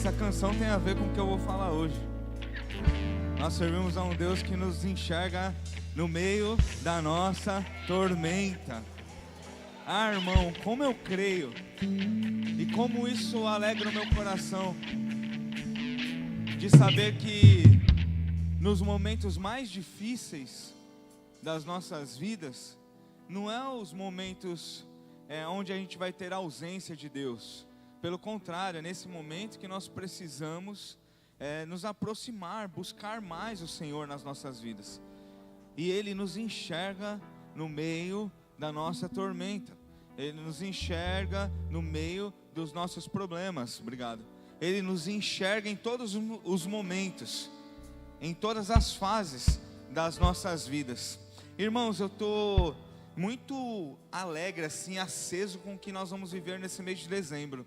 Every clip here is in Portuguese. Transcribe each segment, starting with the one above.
essa canção tem a ver com o que eu vou falar hoje. Nós servimos a um Deus que nos enxerga no meio da nossa tormenta. Ah, irmão, como eu creio e como isso alegra o meu coração de saber que nos momentos mais difíceis das nossas vidas, não é os momentos onde a gente vai ter a ausência de Deus. Pelo contrário, é nesse momento que nós precisamos nos aproximar, buscar mais o Senhor nas nossas vidas. E Ele nos enxerga no meio da nossa tormenta. Ele nos enxerga no meio dos nossos problemas. Obrigado. Ele nos enxerga em todos os momentos, em todas as fases das nossas vidas. Irmãos, eu estou muito alegre, assim, aceso com o que nós vamos viver nesse mês de dezembro.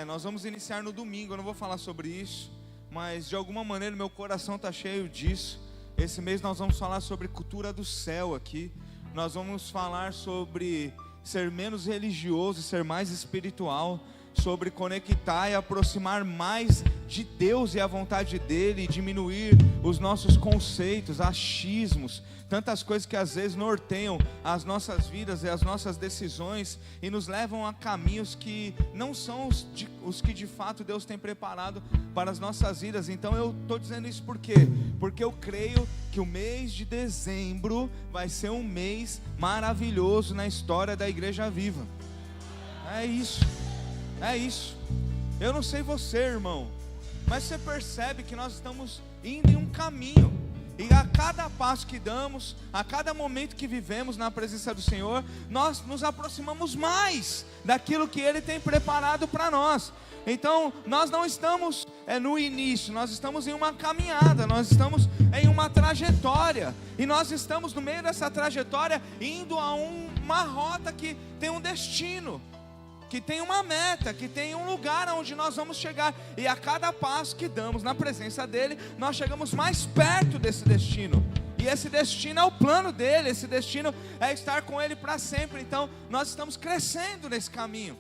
Nós vamos iniciar no domingo, eu não vou falar sobre isso, mas de alguma maneira meu coração está cheio disso. Esse mês nós vamos falar sobre cultura do céu aqui. Nós vamos falar sobre ser menos religioso e ser mais espiritual, sobre conectar e aproximar mais de Deus e a vontade dEle, e diminuir os nossos conceitos, achismos, tantas coisas que às vezes norteiam as nossas vidas e as nossas decisões e nos levam a caminhos que não são os que de fato Deus tem preparado para as nossas vidas. Então eu estou dizendo isso por quê? Porque eu creio que o mês de dezembro vai ser um mês maravilhoso na história da Igreja Viva. É isso. Eu não sei você, irmão, mas você percebe que nós estamos indo em um caminho. E a cada passo que damos, a cada momento que vivemos na presença do Senhor, nós nos aproximamos mais daquilo que Ele tem preparado para nós. Então, nós não estamos no início, nós estamos em uma caminhada, nós estamos em uma trajetória. E nós estamos no meio dessa trajetória, indo a uma rota que tem um destino, que tem uma meta, que tem um lugar onde nós vamos chegar. E a cada passo que damos na presença dEle, nós chegamos mais perto desse destino. E esse destino é o plano dEle, esse destino é estar com Ele para sempre. Então nós estamos crescendo nesse caminho.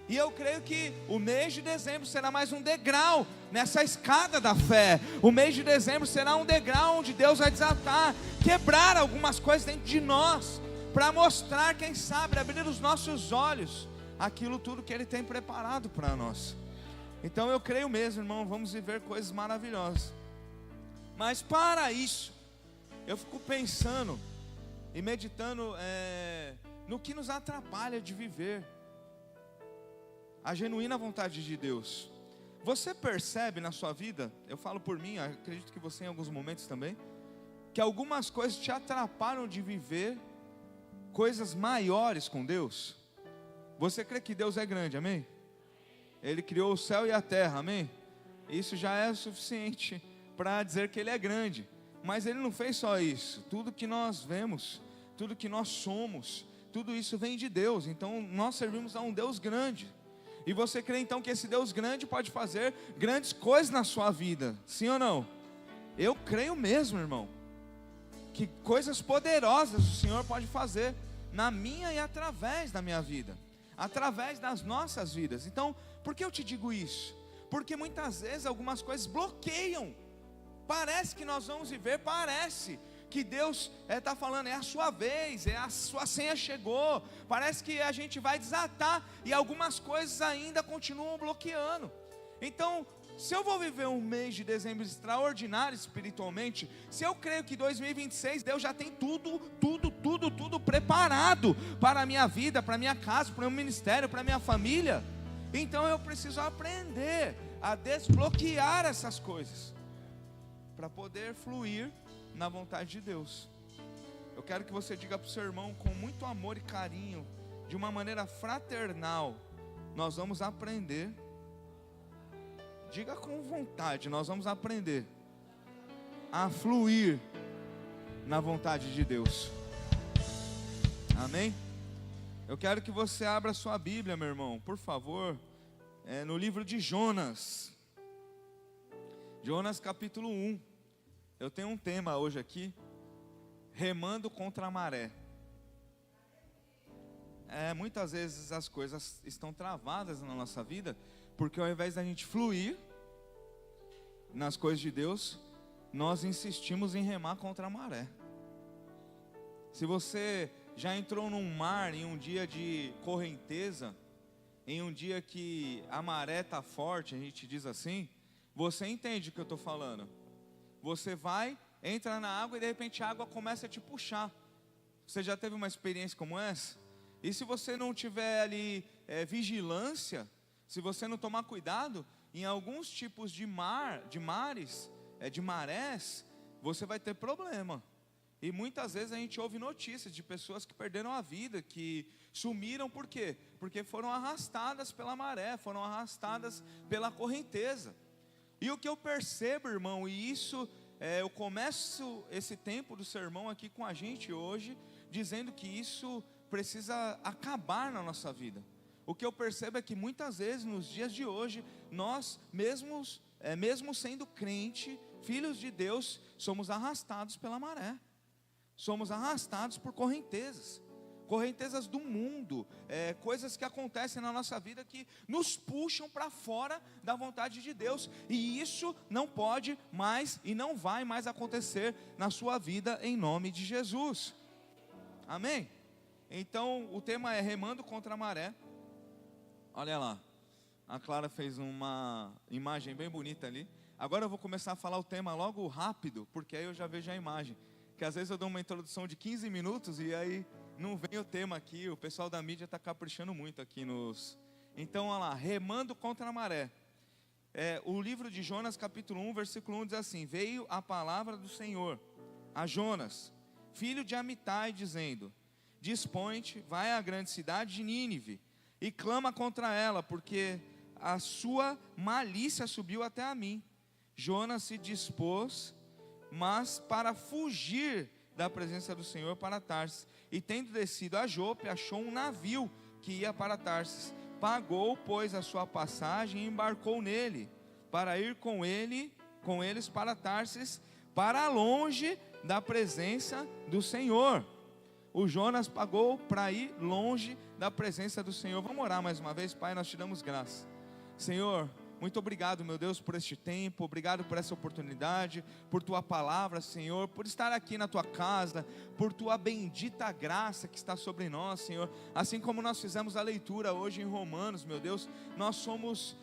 E eu creio que o mês de dezembro será mais um degrau nessa escada da fé. O mês de dezembro será um degrau onde Deus vai desatar, quebrar algumas coisas dentro de nós, para mostrar, quem sabe, abrir os nossos olhos aquilo tudo que Ele tem preparado para nós. Então eu creio mesmo, irmão, vamos viver coisas maravilhosas. Mas para isso, eu fico pensando e meditando no que nos atrapalha de viver a genuína vontade de Deus. Você percebe na sua vida, eu falo por mim, acredito que você em alguns momentos também, que algumas coisas te atrapalham de viver coisas maiores com Deus? Você crê que Deus é grande, amém? Ele criou o céu e a terra, amém? Isso já é o suficiente para dizer que Ele é grande. Mas Ele não fez só isso. Tudo que nós vemos, tudo que nós somos, tudo isso vem de Deus. Então nós servimos a um Deus grande. E você crê então que esse Deus grande pode fazer grandes coisas na sua vida? Sim ou não? Eu creio mesmo, irmão, que coisas poderosas o Senhor pode fazer na minha e através da minha vida, através das nossas vidas. Então, por que eu te digo isso? Porque muitas vezes algumas coisas bloqueiam. Parece que nós vamos viver, parece que Deus está falando, é a sua vez, a sua senha chegou. Parece que a gente vai desatar e algumas coisas ainda continuam bloqueando. Então, se eu vou viver um mês de dezembro extraordinário espiritualmente, se eu creio que 2026 Deus já tem tudo preparado para a minha vida, para a minha casa, para o meu ministério, para a minha família, então eu preciso aprender a desbloquear essas coisas para poder fluir na vontade de Deus. Eu quero que você diga para o seu irmão com muito amor e carinho, de uma maneira fraternal: nós vamos aprender. Diga com vontade, nós vamos aprender a fluir na vontade de Deus. Amém? Eu quero que você abra sua Bíblia, meu irmão, por favor, no livro de Jonas. Jonas capítulo 1. Eu tenho um tema hoje aqui: remando contra a maré. Muitas vezes as coisas estão travadas na nossa vida, porque ao invés da gente fluir, nas coisas de Deus, nós insistimos em remar contra a maré. Se você já entrou num mar em um dia de correnteza, em um dia que a maré está forte, a gente diz assim, você entende o que eu estou falando. Você vai, entra na água e de repente a água começa a te puxar. Você já teve uma experiência como essa? E se você não tiver ali vigilância, se você não tomar cuidado, em alguns tipos de marés, você vai ter problema. E muitas vezes a gente ouve notícias de pessoas que perderam a vida, que sumiram, por quê? Porque foram arrastadas pela maré, foram arrastadas pela correnteza. E o que eu percebo, irmão, e isso, eu começo esse tempo do sermão aqui com a gente hoje, dizendo que isso precisa acabar na nossa vida. O que eu percebo é que muitas vezes, nos dias de hoje, nós mesmo sendo crente, filhos de Deus, somos arrastados pela maré. Somos arrastados por correntezas do mundo, coisas que acontecem na nossa vida que nos puxam para fora da vontade de Deus, e isso não pode mais e não vai mais acontecer na sua vida, em nome de Jesus, amém? Então o tema é remando contra a maré. Olha lá, a Clara fez uma imagem bem bonita ali. Agora eu vou começar a falar o tema logo rápido, porque aí eu já vejo a imagem. Que às vezes eu dou uma introdução de 15 minutos e aí não vem o tema aqui. O pessoal da mídia está caprichando muito aqui nos... Então, olha lá, remando contra a maré. O livro de Jonas, capítulo 1, versículo 1 diz assim: veio a palavra do Senhor a Jonas, filho de Amitai, dizendo: dispõe-te, vai à grande cidade de Nínive e clama contra ela, porque a sua malícia subiu até a mim. Jonas se dispôs, mas para fugir da presença do Senhor, para Tarsis, e tendo descido a Jope, achou um navio que ia para Tarsis. Pagou, pois, a sua passagem e embarcou nele, para ir com eles para Tarsis, para longe da presença do Senhor. O Jonas pagou para ir longe da presença do Senhor. Vamos orar mais uma vez. Pai, nós te damos graça, Senhor. Muito obrigado, meu Deus, por este tempo, obrigado por essa oportunidade, por tua palavra, Senhor, por estar aqui na tua casa, por tua bendita graça que está sobre nós, Senhor. Assim como nós fizemos a leitura hoje em Romanos, meu Deus, nós somos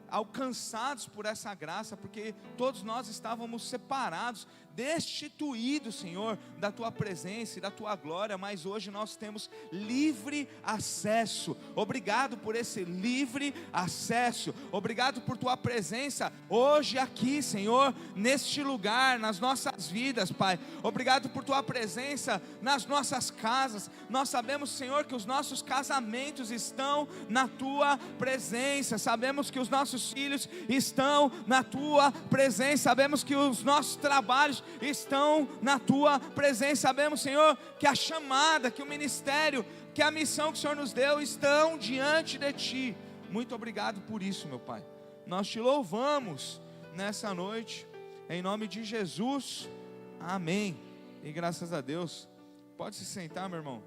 alcançados por essa graça, porque todos nós estávamos separados, destituídos, Senhor, da tua presença e da tua glória, mas hoje nós temos livre acesso. Obrigado por esse livre acesso, obrigado por tua presença hoje aqui, Senhor, neste lugar, nas nossas vidas, Pai. Obrigado por tua presença nas nossas casas. Nós sabemos, Senhor, que os nossos casamentos estão na tua presença, sabemos que os nossos filhos estão na tua presença, sabemos que os nossos trabalhos estão na tua presença, sabemos, Senhor, que a chamada, que o ministério, que a missão que o Senhor nos deu estão diante de ti. Muito obrigado por isso, meu Pai. Nós te louvamos nessa noite, em nome de Jesus, amém, e graças a Deus. Pode se sentar, meu irmão.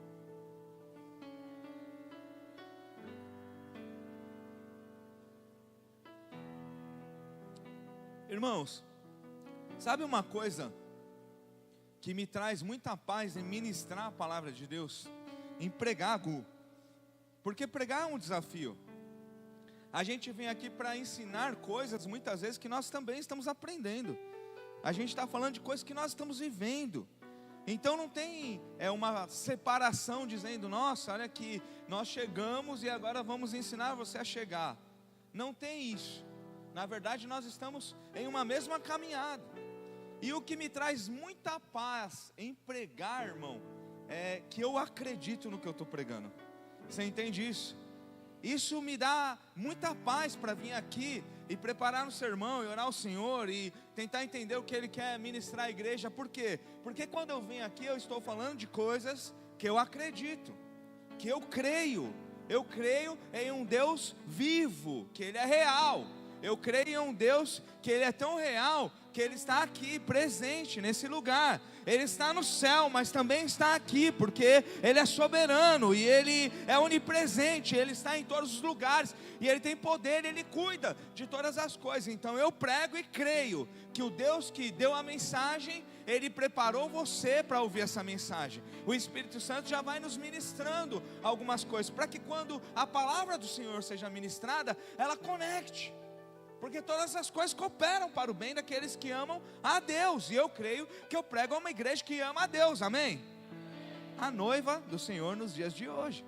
Irmãos, sabe uma coisa que me traz muita paz em ministrar a palavra de Deus? Em pregar, porque pregar é um desafio. A gente vem aqui para ensinar coisas, muitas vezes, que nós também estamos aprendendo. A gente está falando de coisas que nós estamos vivendo. Então não tem uma separação dizendo: nossa, olha aqui, nós chegamos e agora vamos ensinar você a chegar. Não tem isso. Na verdade, nós estamos em uma mesma caminhada. E o que me traz muita paz em pregar, irmão, é que eu acredito no que eu estou pregando. Você entende isso? Isso me dá muita paz para vir aqui e preparar um sermão e orar ao Senhor e tentar entender o que Ele quer ministrar à igreja. Por quê? Porque quando eu venho aqui, eu estou falando de coisas que eu acredito, que eu creio. Eu creio em um Deus vivo, que Ele é real. Eu creio em um Deus que Ele é tão real que Ele está aqui, presente nesse lugar. Ele está no céu, mas também está aqui, porque Ele é soberano, e Ele é onipresente, Ele está em todos os lugares, e Ele tem poder, Ele cuida de todas as coisas. Então eu prego e creio que o Deus que deu a mensagem, Ele preparou você para ouvir essa mensagem. O Espírito Santo já vai nos ministrando algumas coisas, para que quando a palavra do Senhor seja ministrada, ela conecte. Porque todas as coisas cooperam para o bem daqueles que amam a Deus. E eu creio que eu prego a uma igreja que ama a Deus, amém? A noiva do Senhor nos dias de hoje.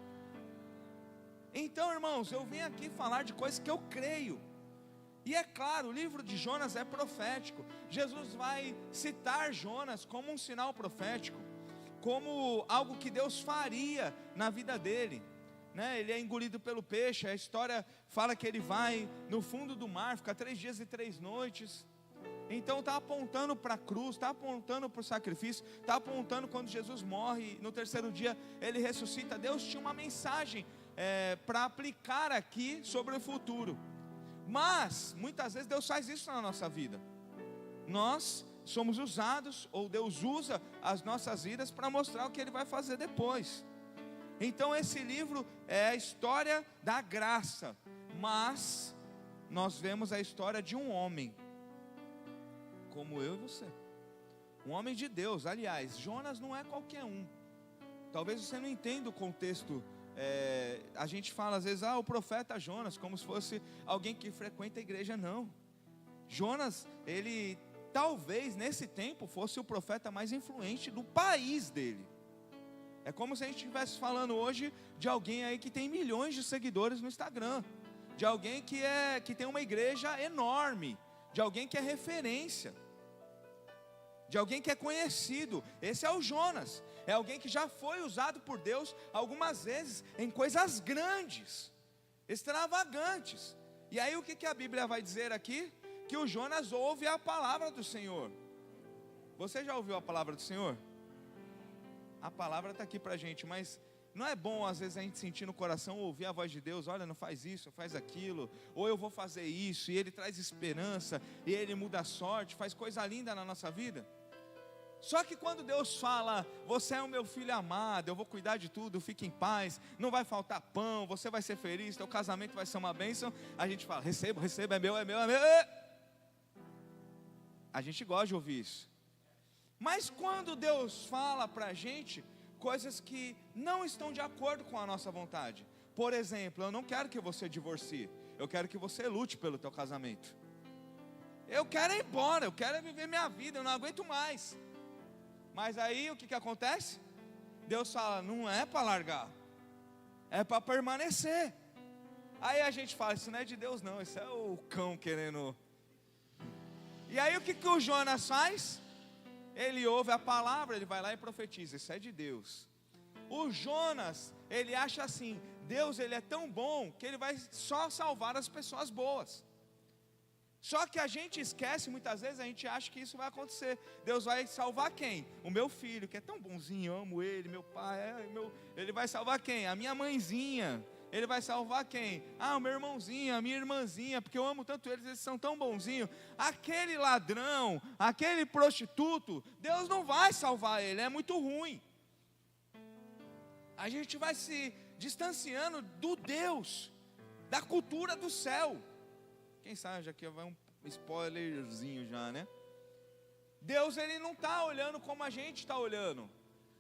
Então, irmãos, eu vim aqui falar de coisas que eu creio. E é claro, o livro de Jonas é profético. Jesus vai citar Jonas como um sinal profético, como algo que Deus faria na vida dele. Ele é engolido pelo peixe. A história fala que ele vai no fundo do mar, fica 3 dias e 3 noites. Então está apontando para a cruz, está apontando para o sacrifício, está apontando quando Jesus morre, no 3º dia ele ressuscita. Deus tinha uma mensagem para aplicar aqui sobre o futuro. Mas muitas vezes Deus faz isso na nossa vida. Nós somos usados, ou Deus usa as nossas vidas para mostrar o que Ele vai fazer depois. Então esse livro é a história da graça, mas nós vemos a história de um homem, como eu e você, um homem de Deus. Aliás, Jonas não é qualquer um. Talvez você não entenda o contexto. A gente fala às vezes, o profeta Jonas, como se fosse alguém que frequenta a igreja. Não, Jonas, ele talvez nesse tempo fosse o profeta mais influente do país dele. É como se a gente estivesse falando hoje de alguém aí que tem milhões de seguidores no Instagram, de alguém que tem uma igreja enorme, de alguém que é referência, de alguém que é conhecido. Esse é o Jonas. É alguém que já foi usado por Deus algumas vezes em coisas grandes, extravagantes. E aí o que a Bíblia vai dizer aqui? Que o Jonas ouve a palavra do Senhor. Você já ouviu a palavra do Senhor? A palavra está aqui para a gente, mas não é bom às vezes a gente sentir no coração, ouvir a voz de Deus: olha, não faz isso, faz aquilo, ou eu vou fazer isso, e Ele traz esperança, e Ele muda a sorte, faz coisa linda na nossa vida. Só que quando Deus fala: você é o meu filho amado, eu vou cuidar de tudo, fique em paz, não vai faltar pão, você vai ser feliz, teu casamento vai ser uma bênção, a gente fala: recebo, é meu. A gente gosta de ouvir isso. Mas quando Deus fala para a gente coisas que não estão de acordo com a nossa vontade, por exemplo, eu não quero que você divorcie, eu quero que você lute pelo teu casamento. Eu quero ir embora, eu quero viver minha vida, eu não aguento mais. Mas aí o que acontece? Deus fala: não é para largar, é para permanecer. Aí a gente fala: isso não é de Deus não, isso é o cão querendo. E aí o que o Jonas faz? Ele ouve a palavra, ele vai lá e profetiza: isso é de Deus. O Jonas, ele acha assim: Deus, ele é tão bom que ele vai só salvar as pessoas boas. Só que a gente esquece, muitas vezes a gente acha que isso vai acontecer. Deus vai salvar quem? O meu filho, que é tão bonzinho, eu amo ele, meu pai, ele vai salvar quem? A minha mãezinha. Ele vai salvar quem? O meu irmãozinho, a minha irmãzinha, porque eu amo tanto eles são tão bonzinhos. Aquele ladrão, aquele prostituto, Deus não vai salvar ele, é muito ruim. A gente vai se distanciando do Deus, da cultura do céu. Quem sabe já aqui vai um spoilerzinho já, né? Deus, ele não está olhando como a gente está olhando.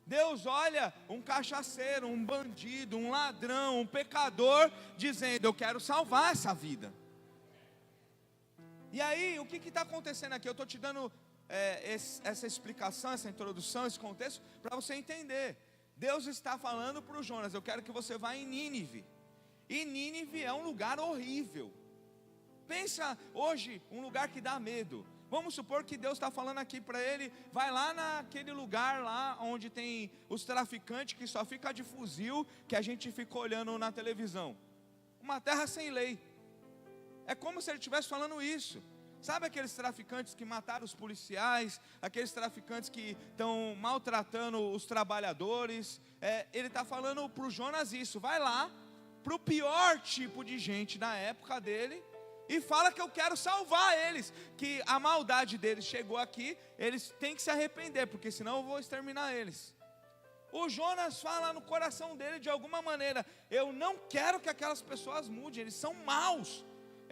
Deus olha um cachaceiro, um bandido, um ladrão, um pecador, dizendo: eu quero salvar essa vida. E aí, o que está acontecendo aqui? Eu estou te dando essa explicação, essa introdução, esse contexto, para você entender. Deus está falando para o Jonas: eu quero que você vá em Nínive. E Nínive é um lugar horrível. Pensa hoje, um lugar que dá medo. Vamos supor que Deus está falando aqui para ele: vai lá naquele lugar lá onde tem os traficantes que só fica de fuzil, que a gente fica olhando na televisão. Uma terra sem lei. É como se ele estivesse falando isso. Sabe aqueles traficantes que mataram os policiais, aqueles traficantes que estão maltratando os trabalhadores? Ele está falando para o Jonas isso: vai lá para o pior tipo de gente da época dele e fala que eu quero salvar eles, que a maldade deles chegou aqui, eles têm que se arrepender, porque senão eu vou exterminar eles. O Jonas fala no coração dele de alguma maneira: eu não quero que aquelas pessoas mudem, eles são maus,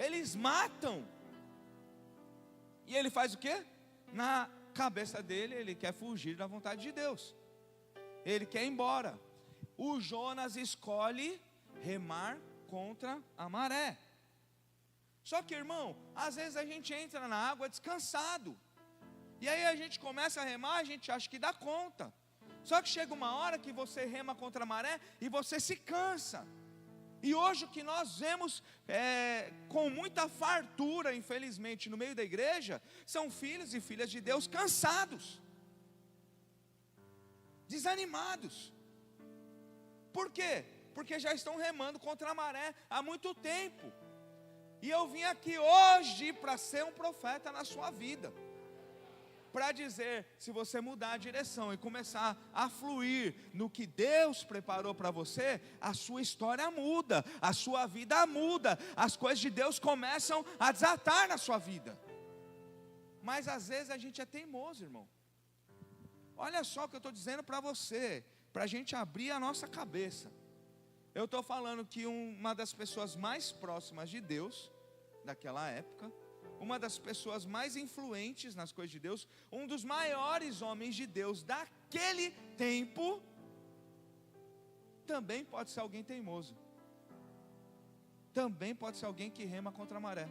eles matam. E ele faz o quê? Na cabeça dele, ele quer fugir da vontade de Deus, ele quer ir embora. O Jonas escolhe remar contra a maré. Só que, irmão, às vezes a gente entra na água descansado, e aí a gente começa a remar, a gente acha que dá conta. Só que chega uma hora que você rema contra a maré e você se cansa. E hoje o que nós vemos com muita fartura, infelizmente, no meio da igreja, são filhos e filhas de Deus cansados, desanimados. Por quê? Porque já estão remando contra a maré há muito tempo. E eu vim aqui hoje para ser um profeta na sua vida, para dizer: se você mudar a direção e começar a fluir no que Deus preparou para você, a sua história muda, a sua vida muda, as coisas de Deus começam a desatar na sua vida. Mas às vezes a gente é teimoso, irmão. Olha só o que eu estou dizendo para você, para a gente abrir a nossa cabeça. Eu estou falando que uma das pessoas mais próximas de Deus, daquela época, uma das pessoas mais influentes nas coisas de Deus, um dos maiores homens de Deus daquele tempo, também pode ser alguém teimoso, também pode ser alguém que rema contra a maré.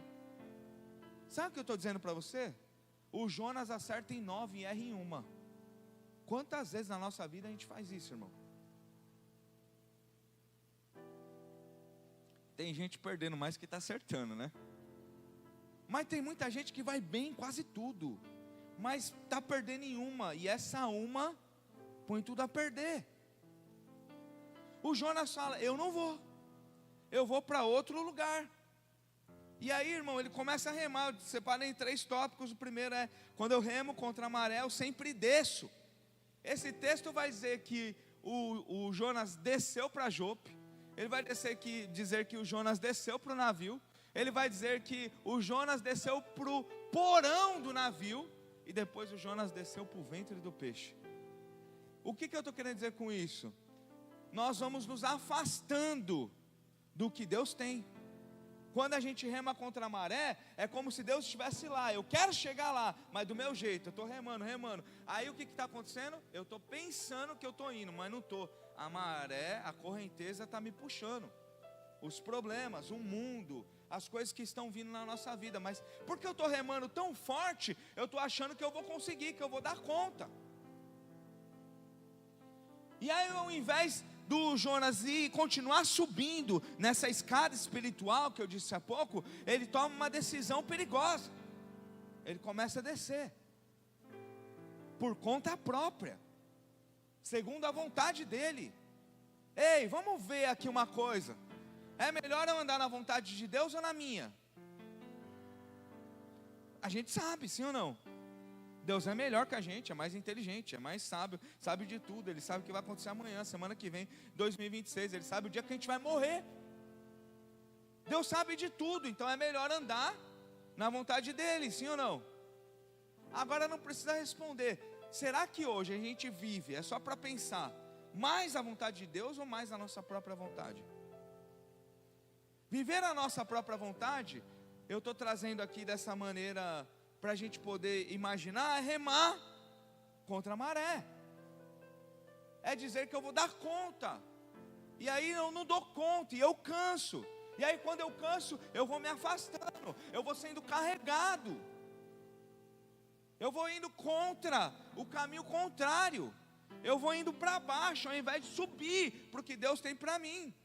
Sabe o que eu estou dizendo para você? O Jonas acerta em 9 e erra em 1. Quantas vezes na nossa vida a gente faz isso, irmão? Tem gente perdendo mais que está acertando, né? Mas tem muita gente que vai bem em quase tudo, mas está perdendo em 1, e essa 1 põe tudo a perder. O Jonas fala: eu não vou, eu vou para outro lugar. E aí, irmão, ele começa a remar. Eu separei em 3 tópicos. O primeiro é: quando eu remo contra a maré, eu sempre desço. Esse texto vai dizer que o Jonas desceu para Jope. Ele vai dizer que o Jonas desceu para o navio. Ele vai dizer que o Jonas desceu para o porão do navio. E depois o Jonas desceu para o ventre do peixe. O que eu estou querendo dizer com isso? Nós vamos nos afastando do que Deus tem. Quando a gente rema contra a maré, é como se Deus estivesse lá. Eu quero chegar lá, mas do meu jeito. Eu estou remando. Aí o que está acontecendo? Eu estou pensando que eu estou indo, mas não estou. A maré, a correnteza está me puxando. Os problemas, o mundo, as coisas que estão vindo na nossa vida. Mas porque eu estou remando tão forte, eu estou achando que eu vou conseguir, que eu vou dar conta. E aí, ao invés do Jonas ir continuar subindo nessa escada espiritual que eu disse há pouco, ele toma uma decisão perigosa. Ele começa a descer por conta própria, segundo a vontade dele. Ei, vamos ver aqui uma coisa: é melhor eu andar na vontade de Deus ou na minha? A gente sabe, sim ou não? Deus é melhor que a gente, é mais inteligente, é mais sábio, sabe de tudo. Ele sabe o que vai acontecer amanhã, semana que vem, 2026. Ele sabe o dia que a gente vai morrer. Deus sabe de tudo, então é melhor andar na vontade dele, sim ou não? Agora não precisa responder: será que hoje a gente vive, é só para pensar, mais a vontade de Deus ou mais a nossa própria vontade? Viver a nossa própria vontade, eu estou trazendo aqui dessa maneira para a gente poder imaginar, é remar contra a maré. É dizer que eu vou dar conta, e aí eu não dou conta, e eu canso. E aí quando eu canso, eu vou me afastando, eu vou sendo carregado, eu vou indo contra o caminho contrário, eu vou indo para baixo ao invés de subir para o que Deus tem para mim.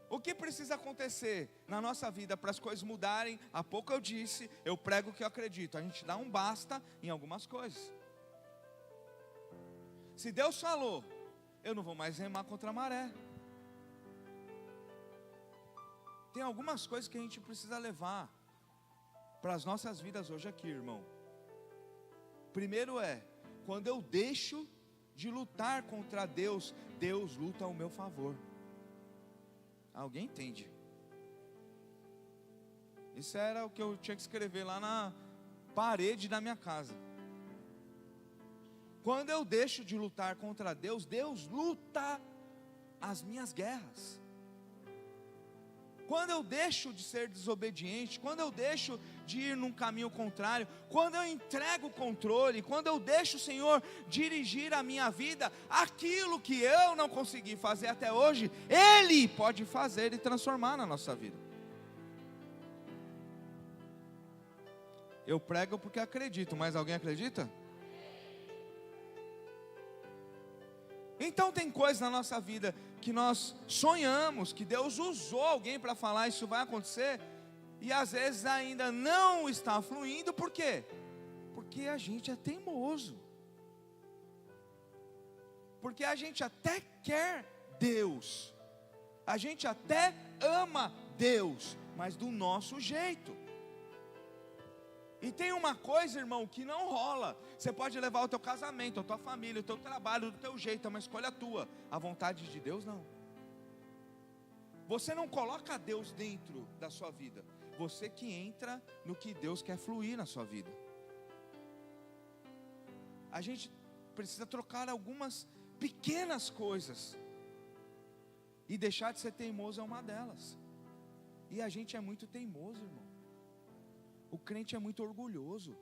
O que precisa acontecer na nossa vida para as coisas mudarem? Há pouco eu disse, eu prego o que eu acredito. A gente dá um basta em algumas coisas. Se Deus falou, eu não vou mais remar contra a maré. Tem algumas coisas que a gente precisa levar para as nossas vidas hoje aqui, irmão. Primeiro quando eu deixo de lutar contra Deus, Deus luta ao meu favor. Alguém entende? Isso era o que eu tinha que escrever lá na parede da minha casa. Quando eu deixo de lutar contra Deus, Deus luta as minhas guerras. Quando eu deixo de ser desobediente, quando eu deixo de ir num caminho contrário, quando eu entrego o controle, quando eu deixo o Senhor dirigir a minha vida, aquilo que eu não consegui fazer até hoje, Ele pode fazer e transformar na nossa vida. Eu prego porque acredito, mas alguém acredita? Então tem coisas na nossa vida que nós sonhamos, que Deus usou alguém para falar, isso vai acontecer, e às vezes ainda não está fluindo. Por quê? Porque a gente é teimoso, porque a gente até quer Deus, a gente até ama Deus, mas do nosso jeito. E tem uma coisa, irmão, que não rola. Você pode levar o teu casamento, a tua família, o teu trabalho, do teu jeito, é uma escolha tua. A vontade de Deus não. Você não coloca Deus dentro da sua vida. Você que entra no que Deus quer fluir na sua vida. A gente precisa trocar algumas pequenas coisas. E deixar de ser teimoso é uma delas. E a gente é muito teimoso, irmão. O crente é muito orgulhoso,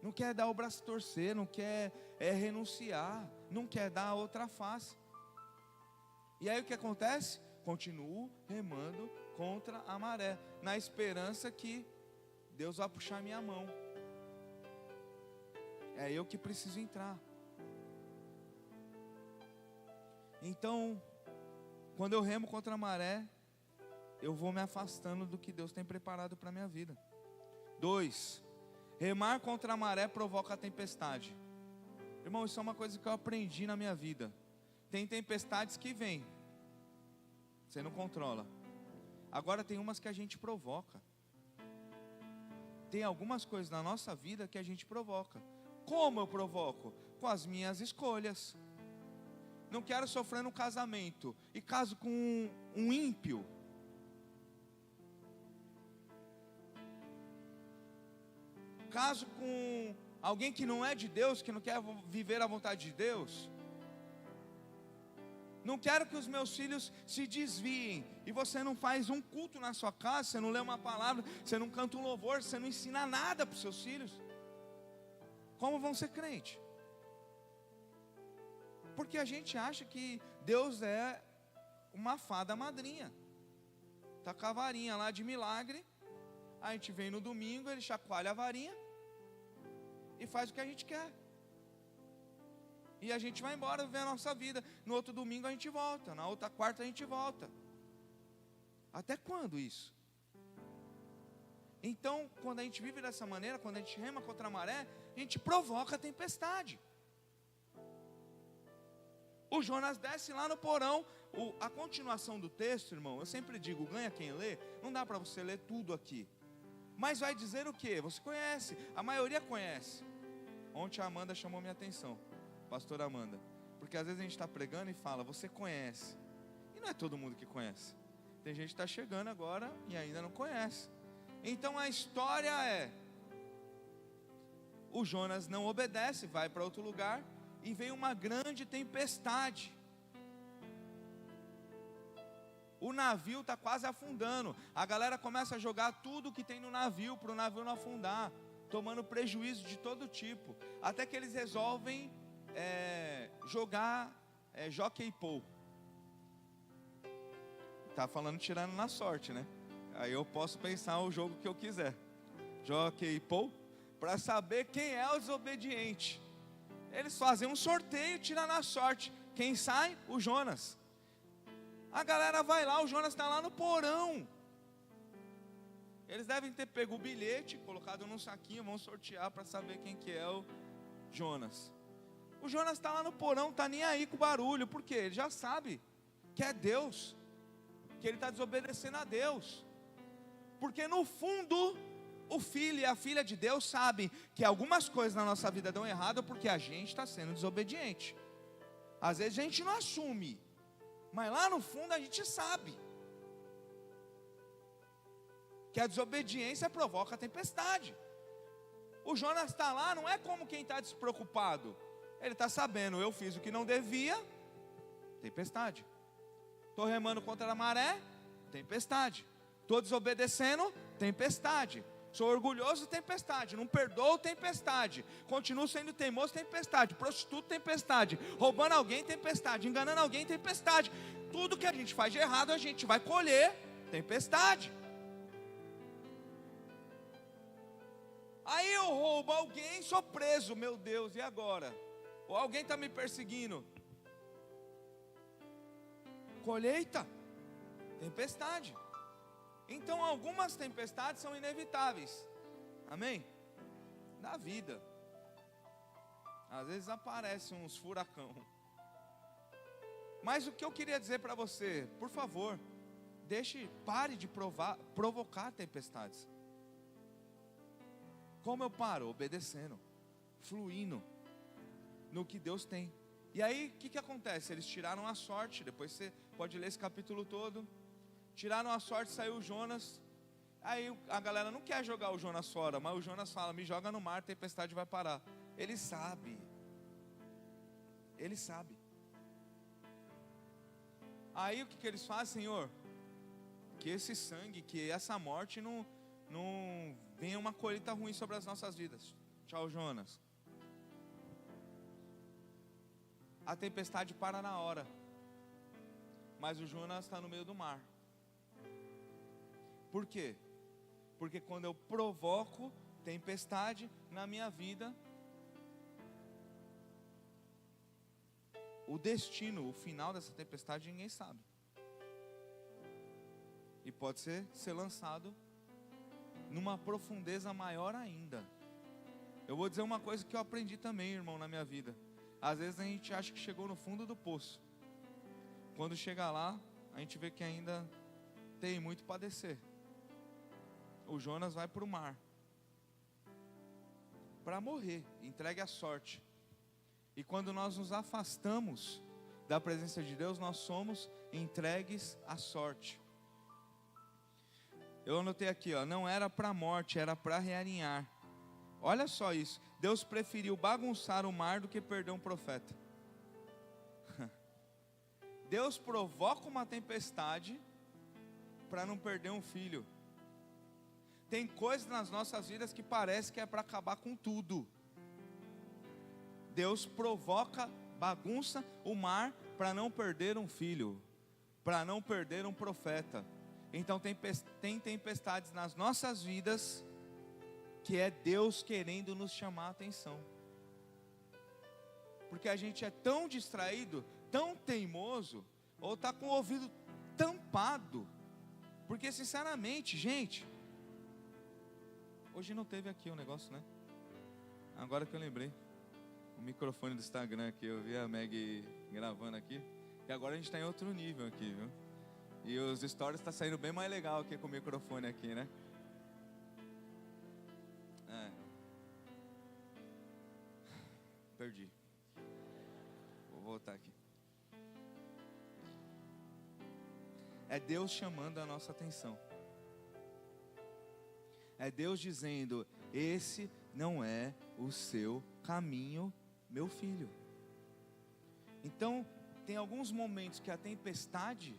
não quer dar o braço a torcer, não quer renunciar, não quer dar a outra face. E aí o que acontece? Continuo remando contra a maré, na esperança que Deus vai puxar minha mão. É eu que preciso entrar. Então, quando eu remo contra a maré, eu vou me afastando do que Deus tem preparado para a minha vida. 2, remar contra a maré provoca a tempestade. Irmão, isso é uma coisa que eu aprendi na minha vida. Tem tempestades que vêm, você não controla. Agora tem umas que a gente provoca. Tem algumas coisas na nossa vida que a gente provoca. Como eu provoco? Com as minhas escolhas. Não quero sofrer no casamento e caso com um ímpio. Caso com alguém que não é de Deus, que não quer viver a vontade de Deus. Não quero que os meus filhos se desviem. E você não faz um culto na sua casa, você não lê uma palavra, você não canta um louvor, você não ensina nada para os seus filhos. Como vão ser crente? Porque a gente acha que Deus é uma fada madrinha. Está com a varinha lá de milagre. A gente vem no domingo, ele chacoalha a varinha e faz o que a gente quer. E a gente vai embora viver a nossa vida. No outro domingo a gente volta, na outra quarta a gente volta. Até quando isso? Então, quando a gente vive dessa maneira, quando a gente rema contra a maré, a gente provoca a tempestade. O Jonas desce lá no porão. A continuação do texto, irmão, eu sempre digo, ganha quem lê. Não dá para você ler tudo aqui. Mas vai dizer o que? Você conhece, a maioria conhece. Ontem a Amanda chamou minha atenção, pastora Amanda, porque às vezes a gente está pregando e fala, você conhece. E não é todo mundo que conhece. Tem gente que está chegando agora e ainda não conhece. Então a história é, o Jonas não obedece, vai para outro lugar e vem uma grande tempestade. O navio está quase afundando. A galera começa a jogar tudo que tem no navio, para o navio não afundar, tomando prejuízo de todo tipo. Até que eles resolvem jogar jockey pole. Está falando tirando na sorte, né? Aí eu posso pensar o jogo que eu quiser. Jockey pole, para saber quem é o desobediente. Eles fazem um sorteio, tiram na sorte. Quem sai? O Jonas. A galera vai lá, o Jonas está lá no porão. Eles devem ter pego o bilhete, colocado num saquinho, vão sortear para saber quem que é o Jonas. O Jonas está lá no porão, está nem aí com o barulho. Por quê? Ele já sabe que é Deus, que ele está desobedecendo a Deus. Porque no fundo, o filho e a filha de Deus sabem que algumas coisas na nossa vida dão errado porque a gente está sendo desobediente. Às vezes a gente não assume, mas lá no fundo a gente sabe. que a desobediência provoca a tempestade. O Jonas está lá, não é como quem está despreocupado. Ele está sabendo, eu fiz o que não devia, tempestade. Estou remando contra a maré, tempestade. Estou desobedecendo, tempestade. Sou orgulhoso, tempestade. Não perdoo, tempestade. Continuo sendo teimoso, tempestade. Prostituto, tempestade. Roubando alguém, tempestade. Enganando alguém, tempestade. Tudo que a gente faz de errado, a gente vai colher, tempestade. Aí eu roubo alguém, sou preso, meu Deus, e agora? Ou alguém está me perseguindo. Colheita, tempestade. Então algumas tempestades são inevitáveis, amém? Na vida, às vezes aparecem uns furacão. Mas o que eu queria dizer para você, por favor, pare de provocar tempestades. Como eu paro? Obedecendo, fluindo no que Deus tem. E aí o que acontece? Eles tiraram a sorte. Depois você pode ler esse capítulo todo. Tiraram a sorte, saiu o Jonas. Aí a galera não quer jogar o Jonas fora, mas o Jonas fala, me joga no mar, a tempestade vai parar. Ele sabe. Ele sabe. Aí o que eles fazem, Senhor? Que esse sangue, que essa morte não venha uma colheita ruim sobre as nossas vidas. Tchau, Jonas. A tempestade para na hora. Mas o Jonas está no meio do mar. Por quê? Porque quando eu provoco tempestade na minha vida, o destino, o final dessa tempestade ninguém sabe. E pode ser lançado numa profundeza maior ainda. Eu vou dizer uma coisa que eu aprendi também, irmão, na minha vida. Às vezes a gente acha que chegou no fundo do poço. Quando chega lá, a gente vê que ainda tem muito para descer. O Jonas vai para o mar para morrer, entregue à sorte. E quando nós nos afastamos da presença de Deus, nós somos entregues à sorte. Eu anotei aqui, não era para a morte, era para realinhar. Olha só isso, Deus preferiu bagunçar o mar do que perder um profeta. Deus provoca uma tempestade para não perder um filho. Tem coisas nas nossas vidas que parece que é para acabar com tudo. Deus provoca, bagunça o mar para não perder um filho, para não perder um profeta. Então tem tempestades nas nossas vidas que é Deus querendo nos chamar a atenção. Porque a gente é tão distraído, tão teimoso, ou está com o ouvido tampado. Porque sinceramente, gente, hoje não teve aqui o negócio, né? Agora que eu lembrei, o microfone do Instagram aqui, eu vi a Meg gravando aqui, e agora a gente está em outro nível aqui, viu? E os stories estão saindo bem mais legal aqui com o microfone aqui, né? Perdi. Vou voltar aqui. É Deus chamando a nossa atenção. É Deus dizendo, esse não é o seu caminho, meu filho. Então, tem alguns momentos que a tempestade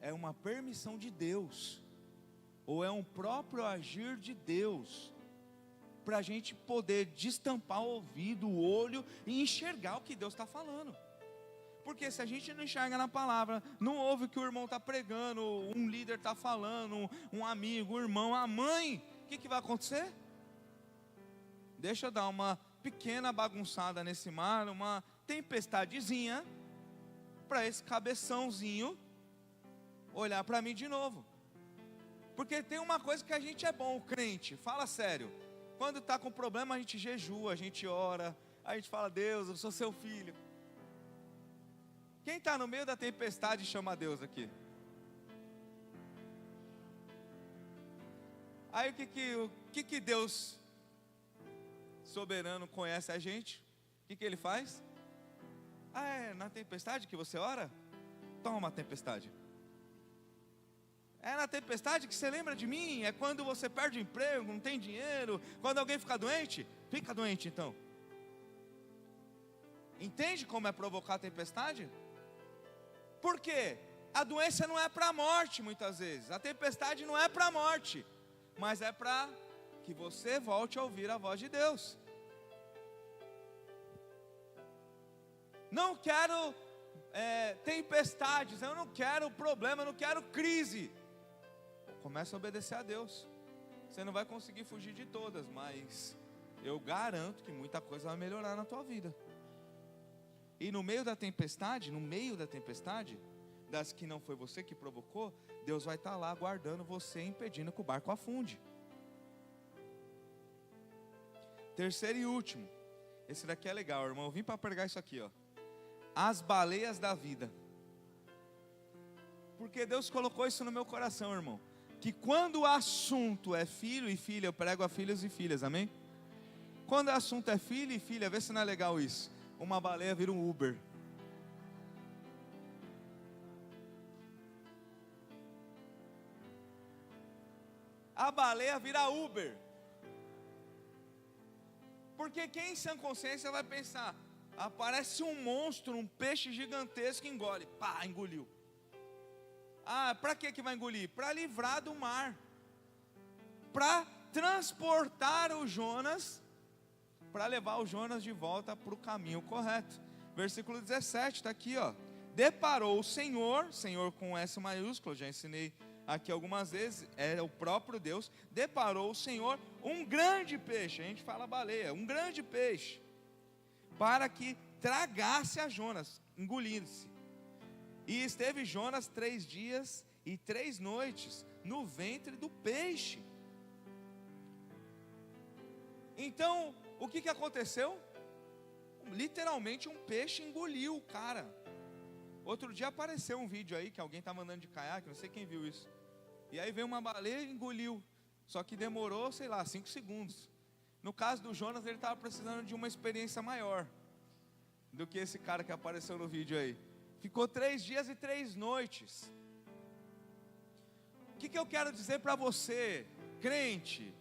é uma permissão de Deus, ou é um próprio agir de Deus, para a gente poder destampar o ouvido, o olho e enxergar o que Deus está falando. Porque se a gente não enxerga na palavra, não ouve o que o irmão está pregando, um líder está falando, um amigo, um irmão, a mãe, o que vai acontecer? Deixa eu dar uma pequena bagunçada nesse mar, uma tempestadezinha, para esse cabeçãozinho olhar para mim de novo. Porque tem uma coisa que a gente é bom, o crente, fala sério, quando está com problema a gente jejua, a gente ora, a gente fala, Deus, eu sou seu filho. Quem está no meio da tempestade chama a Deus aqui? Aí o que Deus soberano conhece a gente? O que ele faz? É na tempestade que você ora? Toma uma tempestade. É na tempestade que você lembra de mim? É quando você perde o emprego, não tem dinheiro, quando alguém fica doente? Fica doente então. Entende como é provocar a tempestade? Por quê? A doença não é para a morte muitas vezes. A tempestade não é para a morte, mas é para que você volte a ouvir a voz de Deus. Não quero tempestades, eu não quero problema, eu não quero crise. Começa a obedecer a Deus. Você não vai conseguir fugir de todas, mas eu garanto que muita coisa vai melhorar na tua vida. E no meio da tempestade, das que não foi você que provocou, Deus vai estar lá guardando você, impedindo que o barco afunde. Terceiro e último, esse daqui é legal, irmão, eu vim para pregar isso aqui, ó. As baleias da vida. Porque Deus colocou isso no meu coração, irmão, que quando o assunto é filho e filha, eu prego a filhos e filhas, amém? Quando o assunto é filho e filha, vê se não é legal isso. Uma baleia vira um Uber. A baleia vira Uber. Porque quem em sã consciência vai pensar, aparece um monstro, um peixe gigantesco, engole. Pá, engoliu. Ah, para que vai engolir? Para livrar do mar. Para transportar o Jonas, para levar o Jonas de volta para o caminho correto. Versículo 17, está aqui, ó. Deparou o Senhor com S maiúsculo, já ensinei aqui algumas vezes, é o próprio Deus. Deparou o Senhor um grande peixe, a gente fala baleia, um grande peixe, para que tragasse a Jonas, engolindo-se. E esteve Jonas 3 dias e 3 noites no ventre do peixe. Então, o que aconteceu? Literalmente um peixe engoliu o cara. Outro dia apareceu um vídeo aí que alguém está mandando de caiaque, não sei quem viu isso. E aí veio uma baleia e engoliu. Só que demorou, 5 segundos. No caso do Jonas, ele estava precisando de uma experiência maior do que esse cara que apareceu no vídeo aí. Ficou 3 dias e 3 noites. O que eu quero dizer para você, crente?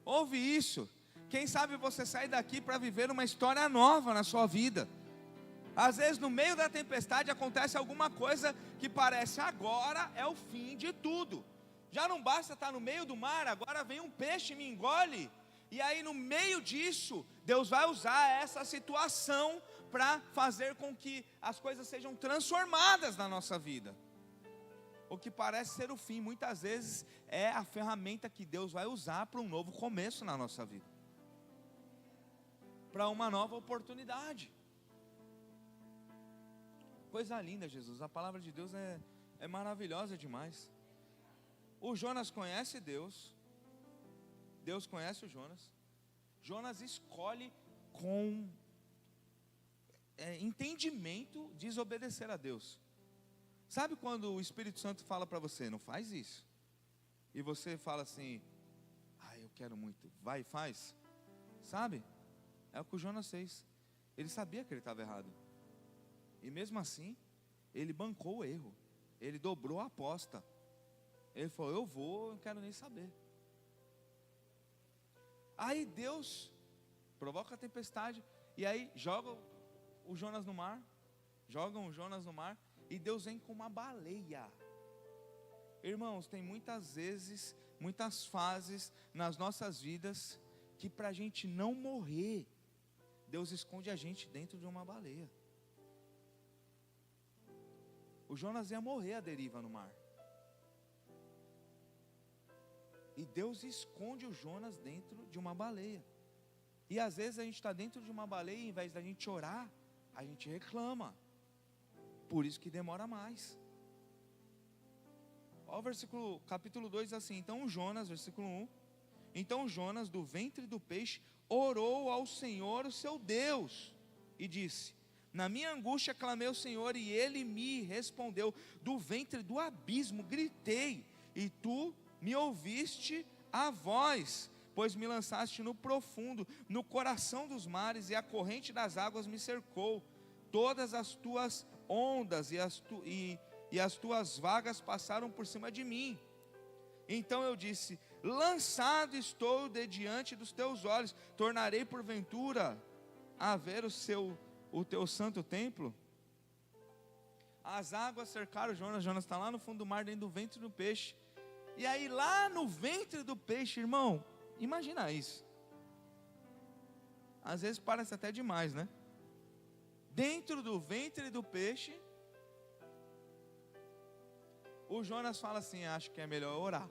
Ouve isso. Quem sabe você sai daqui para viver uma história nova na sua vida. Às vezes no meio da tempestade acontece alguma coisa que parece agora é o fim de tudo. Já não basta estar no meio do mar, agora vem um peixe e me engole. E aí no meio disso, Deus vai usar essa situação para fazer com que as coisas sejam transformadas na nossa vida. O que parece ser o fim, muitas vezes é a ferramenta que Deus vai usar para um novo começo na nossa vida, para uma nova oportunidade. Coisa linda, Jesus, a palavra de Deus é maravilhosa demais. O Jonas conhece Deus, Deus conhece o Jonas. Jonas escolhe com entendimento desobedecer a Deus. Sabe quando o Espírito Santo fala para você, não faz isso, e você fala assim, eu quero muito, vai e faz? Sabe? É o que o Jonas fez. Ele sabia que ele estava errado, e mesmo assim ele bancou o erro, ele dobrou a aposta. Ele falou, eu vou, não quero nem saber. Aí Deus provoca a tempestade, e aí jogam o Jonas no mar, e Deus vem com uma baleia. Irmãos, tem muitas vezes, muitas fases nas nossas vidas, que para a gente não morrer, Deus esconde a gente dentro de uma baleia. O Jonas ia morrer à deriva no mar, e Deus esconde o Jonas dentro de uma baleia. E às vezes a gente está dentro de uma baleia, e em vez da gente orar, a gente reclama. Por isso que demora mais. Olha o versículo, capítulo 2 assim. Então Jonas, versículo 1. Então Jonas, do ventre do peixe, orou ao Senhor, o seu Deus, e disse, na minha angústia clamei ao Senhor, e Ele me respondeu. Do ventre do abismo gritei, e tu me ouviste a voz, pois me lançaste no profundo, no coração dos mares, e a corrente das águas me cercou. Todas as tuas ondas e as tuas vagas passaram por cima de mim. Então eu disse: lançado estou de diante dos teus olhos, tornarei porventura a ver o teu santo templo? As águas cercaram Jonas. Jonas está lá no fundo do mar, dentro do ventre do peixe. E aí lá no ventre do peixe, irmão, imagina isso. Às vezes parece até demais, né? Dentro do ventre do peixe, o Jonas fala assim: acho que é melhor orar.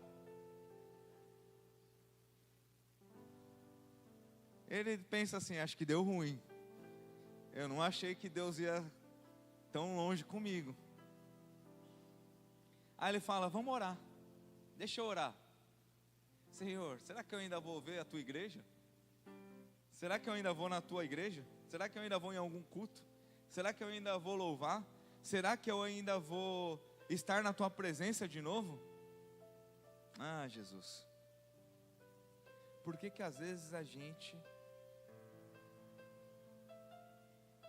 Ele pensa assim: acho que deu ruim. Eu não achei que Deus ia tão longe comigo. Aí ele fala: vamos orar. Deixa eu orar. Senhor, será que eu ainda vou ver a tua igreja? Será que eu ainda vou na tua igreja? Será que eu ainda vou em algum culto? Será que eu ainda vou louvar? Será que eu ainda vou estar na tua presença de novo? Ah, Jesus. Por que às vezes a gente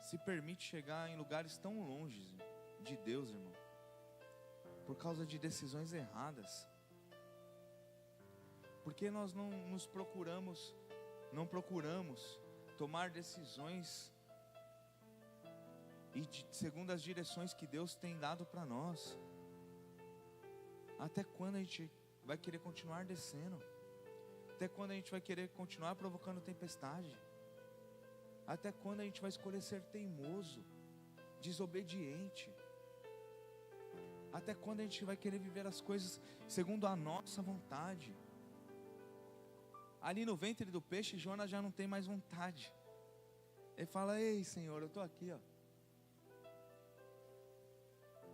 se permite chegar em lugares tão longe de Deus, irmão? Por causa de decisões erradas. Porque nós não procuramos tomar decisões segundo as direções que Deus tem dado para nós. Até quando a gente vai querer continuar descendo? Até quando a gente vai querer continuar provocando tempestade? Até quando a gente vai escolher ser teimoso, desobediente? Até quando a gente vai querer viver as coisas segundo a nossa vontade? Ali no ventre do peixe, Jonas já não tem mais vontade. Ele fala: ei, Senhor, eu estou aqui, ó.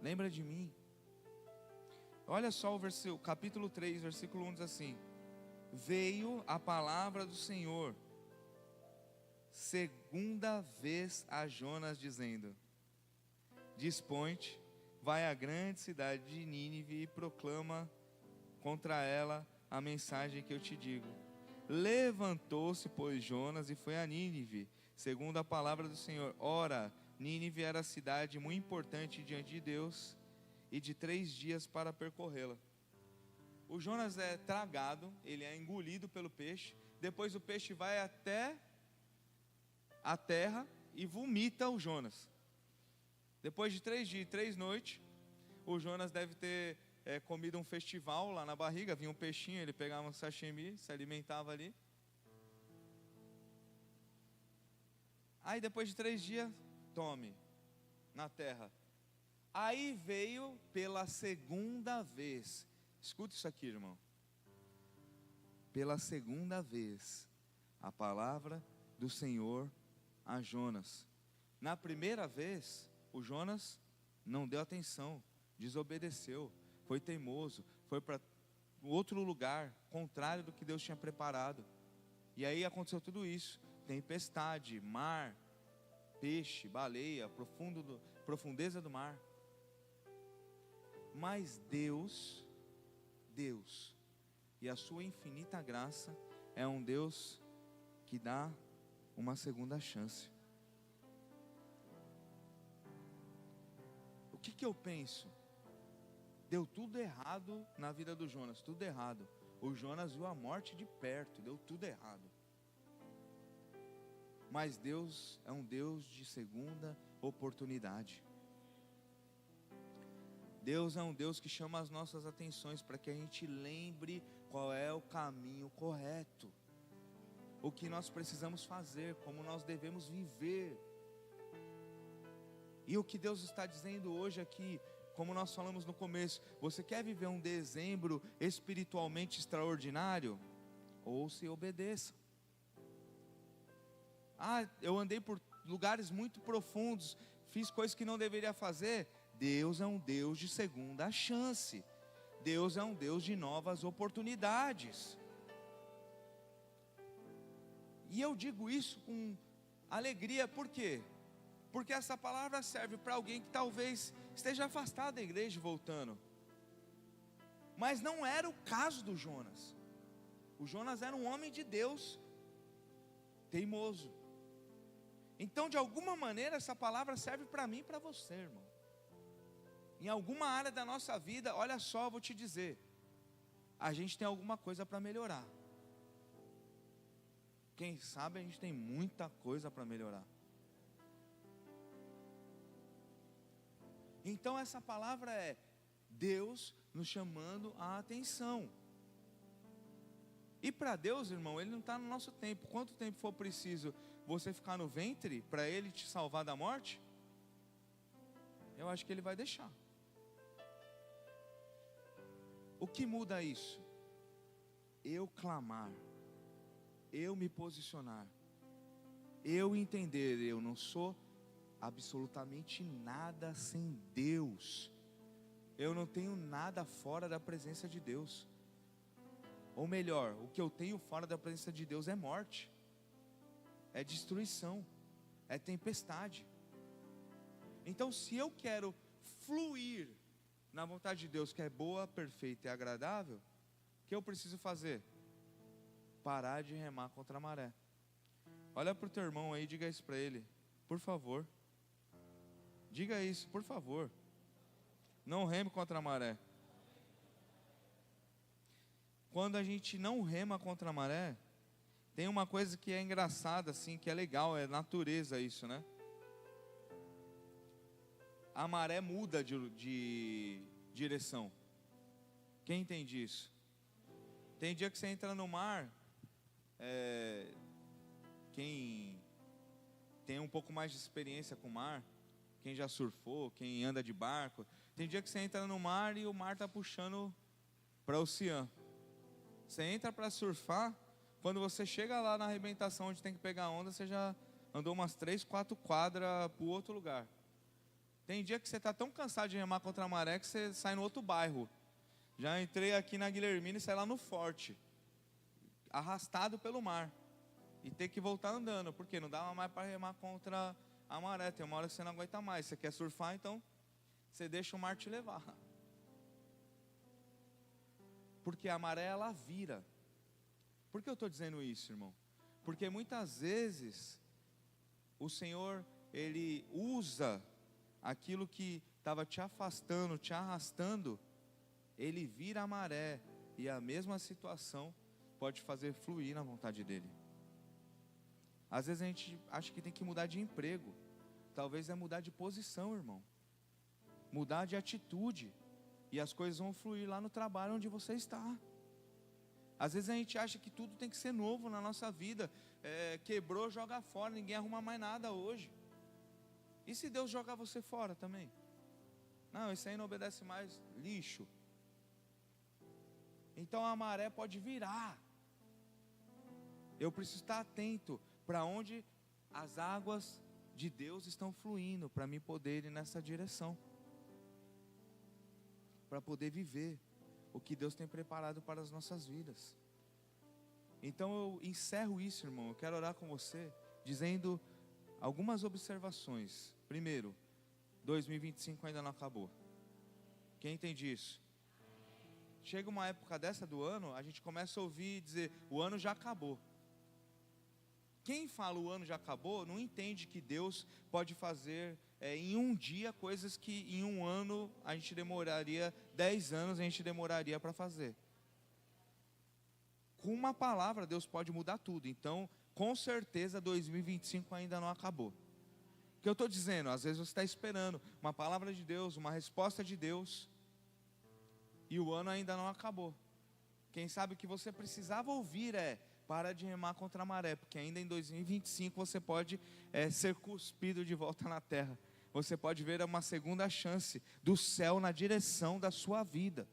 Lembra de mim. Olha só o capítulo 3, versículo 1 diz assim: veio a palavra do Senhor segunda vez a Jonas, dizendo: dispõe-te, vai à grande cidade de Nínive e proclama contra ela a mensagem que eu te digo. Levantou-se, pois, Jonas e foi a Nínive, segundo a palavra do Senhor. Ora, Nínive era cidade muito importante diante de Deus, e de 3 dias para percorrê-la. O Jonas é tragado, ele é engolido pelo peixe. Depois o peixe vai até a terra e vomita o Jonas. Depois de 3 dias e 3 noites, o Jonas deve ter comido um festival lá na barriga. Vinha um peixinho, ele pegava um sashimi, se alimentava ali. Aí depois de 3 dias, tome, na terra. Aí veio pela segunda vez. Escuta isso aqui, irmão. Pela segunda vez, a palavra do Senhor a Jonas. Na primeira vez, o Jonas não deu atenção, desobedeceu, foi teimoso, foi para outro lugar, contrário do que Deus tinha preparado. E aí aconteceu tudo isso: tempestade, mar, peixe, baleia, profundeza do mar. Mas Deus e a sua infinita graça é um Deus que dá uma segunda chance. O que eu penso? Deu tudo errado na vida do Jonas, tudo errado. O Jonas viu a morte de perto, deu tudo errado. Mas Deus é um Deus de segunda oportunidade. Deus é um Deus que chama as nossas atenções para que a gente lembre qual é o caminho correto, o que nós precisamos fazer, como nós devemos viver. E o que Deus está dizendo hoje aqui, como nós falamos no começo: você quer viver um dezembro espiritualmente extraordinário? Ouça e obedeça. Eu andei por lugares muito profundos, fiz coisas que não deveria fazer. Deus é um Deus de segunda chance. Deus é um Deus de novas oportunidades. E eu digo isso com alegria, por quê? Porque essa palavra serve para alguém que talvez esteja afastado da igreja e voltando. Mas não era o caso do Jonas. O Jonas era um homem de Deus, teimoso. Então, de alguma maneira, essa palavra serve para mim e para você, irmão. Em alguma área da nossa vida, olha só, eu vou te dizer: a gente tem alguma coisa para melhorar. Quem sabe a gente tem muita coisa para melhorar. Então essa palavra é Deus nos chamando a atenção. E para Deus, irmão, Ele não está no nosso tempo. Quanto tempo for preciso você ficar no ventre para Ele te salvar da morte, eu acho que Ele vai deixar. O que muda isso? Eu clamar, eu me posicionar, eu entender, eu não sou absolutamente nada sem Deus. Eu não tenho nada fora da presença de Deus. Ou melhor, o que eu tenho fora da presença de Deus é morte, é destruição, é tempestade. Então, se eu quero fluir na vontade de Deus, que é boa, perfeita e agradável, o que eu preciso fazer? Parar de remar contra a maré. Olha para o teu irmão aí e diga isso para ele, por favor. Diga isso, por favor. Não reme contra a maré. Quando a gente não rema contra a maré, tem uma coisa que é engraçada assim, que é legal, é natureza isso, né? A maré muda de direção. Quem entende isso? Tem dia que você entra no mar, quem tem um pouco mais de experiência com o mar, quem já surfou, quem anda de barco, tem dia que você entra no mar e o mar está puxando para o oceano. Você entra para surfar, quando você chega lá na arrebentação onde tem que pegar onda, você já andou umas 3, 4 quadras para o outro lugar. Tem dia que você está tão cansado de remar contra a maré que você sai no outro bairro. Já entrei aqui na Guilhermina e saí lá no Forte, arrastado pelo mar. E ter que voltar andando, porque não dava mais para remar contra a maré. Tem uma hora que você não aguenta mais. Você quer surfar, então você deixa o mar te levar. Porque a maré, ela vira. Por que eu estou dizendo isso, irmão? Porque muitas vezes o Senhor, Ele usa aquilo que estava te afastando, te arrastando, Ele vira a maré, e a mesma situação pode fazer fluir na vontade dEle. Às vezes a gente acha que tem que mudar de emprego, talvez é mudar de posição, irmão, mudar de atitude, e as coisas vão fluir lá no trabalho onde você está. Às vezes a gente acha que tudo tem que ser novo na nossa vida, quebrou, joga fora, ninguém arruma mais nada hoje. E se Deus jogar você fora também? Não, isso aí não obedece mais, lixo. Então a maré pode virar. Eu preciso estar atento para onde as águas de Deus estão fluindo, para mim poder ir nessa direção, para poder viver o que Deus tem preparado para as nossas vidas. Então eu encerro isso, irmão. Eu quero orar com você, dizendo algumas observações. Primeiro, 2025 ainda não acabou. Quem entende isso? Chega uma época dessa do ano, a gente começa a ouvir dizer, o ano já acabou. Quem fala o ano já acabou, não entende que Deus pode fazer em um dia coisas que em um ano a gente demoraria 10 anos, a gente demoraria para fazer. Com uma palavra Deus pode mudar tudo. Então, com certeza 2025 ainda não acabou. O que eu estou dizendo, às vezes você está esperando uma palavra de Deus, uma resposta de Deus, e o ano ainda não acabou. Quem sabe o que você precisava ouvir para de remar contra a maré, porque ainda em 2025 você pode ser cuspido de volta na terra. Você pode ver uma segunda chance do céu na direção da sua vida.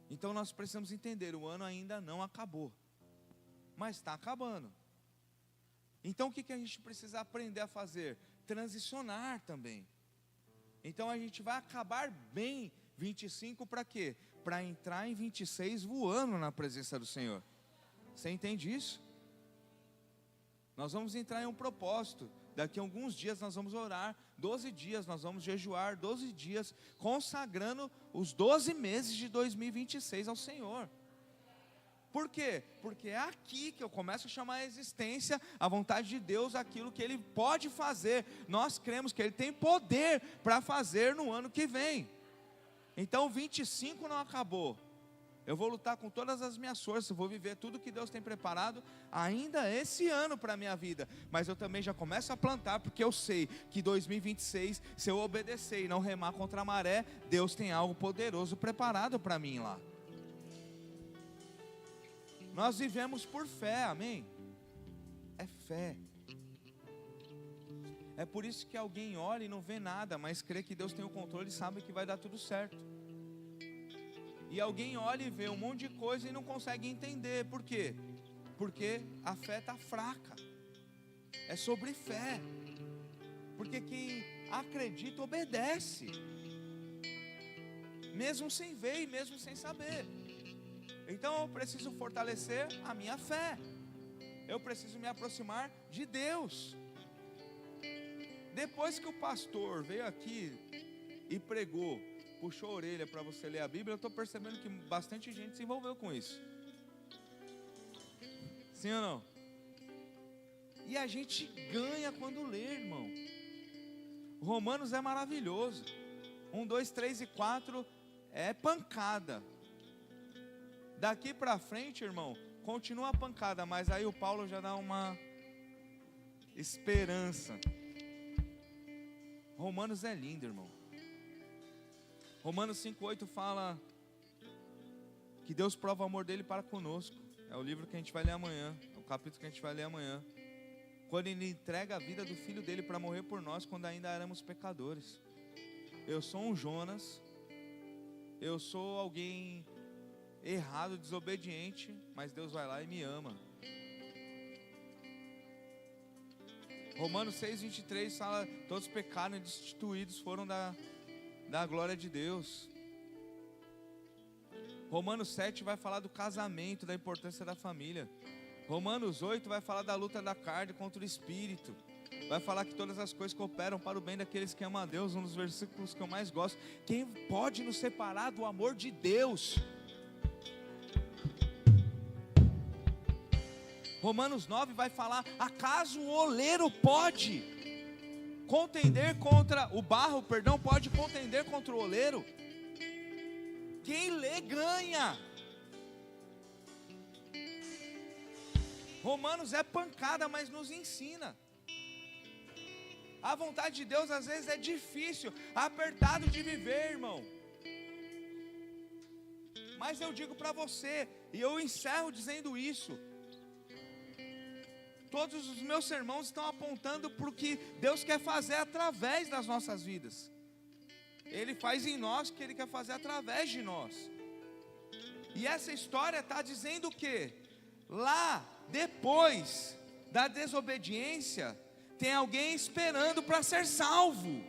Então nós precisamos entender, o ano ainda não acabou, mas está acabando. Então o que a gente precisa aprender a fazer? Transicionar também. Então a gente vai acabar bem 25 para quê? Para entrar em 26 voando na presença do Senhor. Você entende isso? Nós vamos entrar em um propósito. Daqui a alguns dias nós vamos orar 12 dias, nós vamos jejuar 12 dias, consagrando os 12 meses de 2026 ao Senhor. Por quê? Porque é aqui que eu começo a chamar a existência, a vontade de Deus, aquilo que Ele pode fazer. Nós cremos que Ele tem poder para fazer no ano que vem. Então 25 não acabou. Eu vou lutar com todas as minhas forças, vou viver tudo que Deus tem preparado ainda esse ano para a minha vida. Mas eu também já começo a plantar, porque eu sei que 2026, se eu obedecer e não remar contra a maré, Deus tem algo poderoso preparado para mim lá. Nós vivemos por fé, amém? É fé. É por isso que alguém olha e não vê nada, mas crê que Deus tem o controle e sabe que vai dar tudo certo. E alguém olha e vê um monte de coisa e não consegue entender. Por quê? Porque a fé está fraca. É sobre fé. Porque quem acredita obedece, mesmo sem ver e mesmo sem saber. Então eu preciso fortalecer a minha fé. Eu preciso me aproximar de Deus. Depois que o pastor veio aqui e pregou, puxou a orelha para você ler a Bíblia, eu estou percebendo que bastante gente se envolveu com isso. Sim ou não? E a gente ganha quando lê, irmão. Romanos é maravilhoso. 1, 2, 3 e 4 é pancada. Daqui para frente, irmão, continua a pancada, mas aí o Paulo já dá uma esperança. Romanos é lindo, irmão. Romanos 5,8 fala que Deus prova o amor dele para conosco. É o livro que a gente vai ler amanhã, é o capítulo que a gente vai ler amanhã. Quando ele entrega a vida do filho dele para morrer por nós, quando ainda éramos pecadores. Eu sou um Jonas, eu sou alguém errado, desobediente, mas Deus vai lá e me ama. Romanos 6,23 fala: todos pecaram e destituídos foram da glória de Deus. Romanos 7 vai falar do casamento, da importância da família. Romanos 8 vai falar da luta da carne contra o espírito. Vai falar que todas as coisas cooperam para o bem daqueles que amam a Deus. Um dos versículos que eu mais gosto. Quem pode nos separar do amor de Deus? Romanos 9 vai falar: acaso o oleiro pode contender contra o barro, pode contender contra o oleiro? Quem lê ganha. Romanos é pancada, mas nos ensina. A vontade de Deus às vezes é difícil, apertado de viver, irmão. Mas eu digo para você, e eu encerro dizendo isso: todos os meus sermões estão apontando para o que Deus quer fazer através das nossas vidas. Ele faz em nós o que Ele quer fazer através de nós. E essa história está dizendo o quê? Lá, depois da desobediência, tem alguém esperando para ser salvo.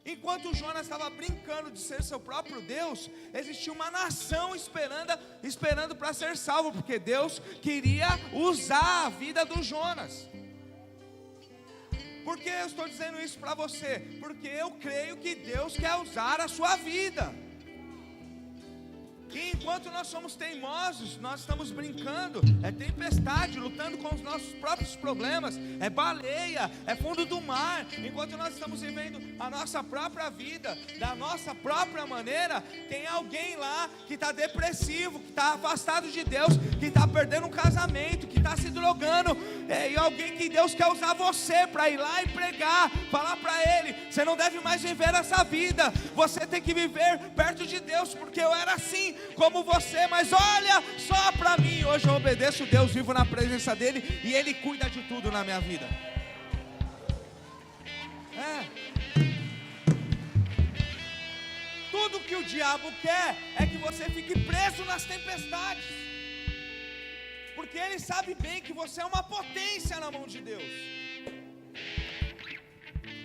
Enquanto Jonas estava brincando de ser seu próprio Deus, existia uma nação esperando para ser salvo, porque Deus queria usar a vida do Jonas. Por que eu estou dizendo isso para você? Porque eu creio que Deus quer usar a sua vida. E enquanto nós somos teimosos, nós estamos brincando, é tempestade, lutando com os nossos próprios problemas, é baleia, é fundo do mar. Enquanto nós estamos vivendo a nossa própria vida, da nossa própria maneira, tem alguém lá que está depressivo, que está afastado de Deus, que está perdendo um casamento, que está se drogando, e alguém que Deus quer usar você para ir lá e pregar, falar para ele: você não deve mais viver essa vida, você tem que viver perto de Deus, porque eu era assim como você, mas olha só para mim, hoje eu obedeço Deus, vivo na presença dele e ele cuida de tudo na minha vida. Tudo que o diabo quer é que você fique preso nas tempestades, porque ele sabe bem que você é uma potência na mão de Deus.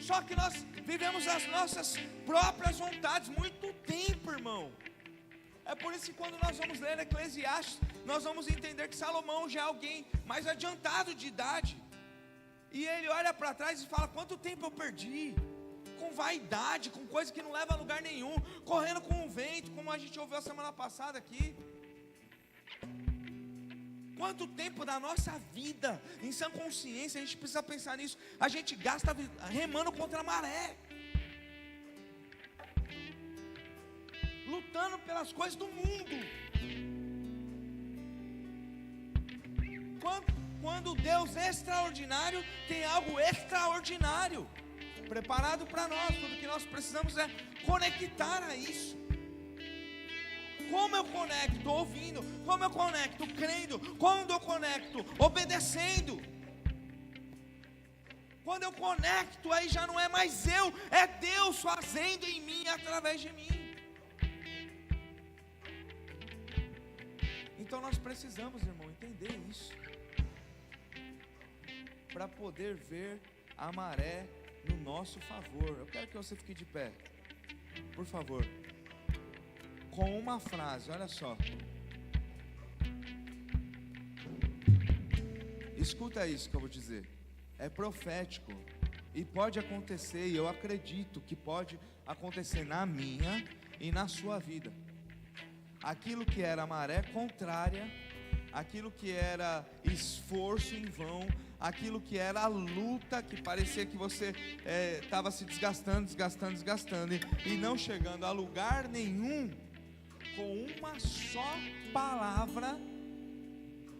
Só que nós vivemos as nossas próprias vontades muito tempo, irmão. É por isso que quando nós vamos ler Eclesiastes, nós vamos entender que Salomão já é alguém mais adiantado de idade. E ele olha para trás e fala: quanto tempo eu perdi com vaidade, com coisa que não leva a lugar nenhum, correndo com o vento, como a gente ouviu a semana passada aqui. Quanto tempo da nossa vida, em sã consciência, a gente precisa pensar nisso, a gente gasta remando contra a maré. lutando pelas coisas do mundo. Quando Deus é extraordinário, tem algo extraordinário preparado para nós. Tudo que nós precisamos é conectar a isso. Como eu conecto? Ouvindo. Como eu conecto? Crendo. Quando eu conecto? Obedecendo. Quando eu conecto, aí já não é mais eu, é Deus fazendo em mim, através de mim. Então nós precisamos, irmão, entender isso, para poder ver a maré no nosso favor. Eu quero que você fique de pé, por favor, com uma frase, olha só. Escuta isso que eu vou dizer. É profético e pode acontecer, e eu acredito que pode acontecer na minha e na sua vida. Aquilo que era maré contrária, aquilo que era esforço em vão, aquilo que era luta, que parecia que você estava se desgastando e não chegando a lugar nenhum, com uma só palavra,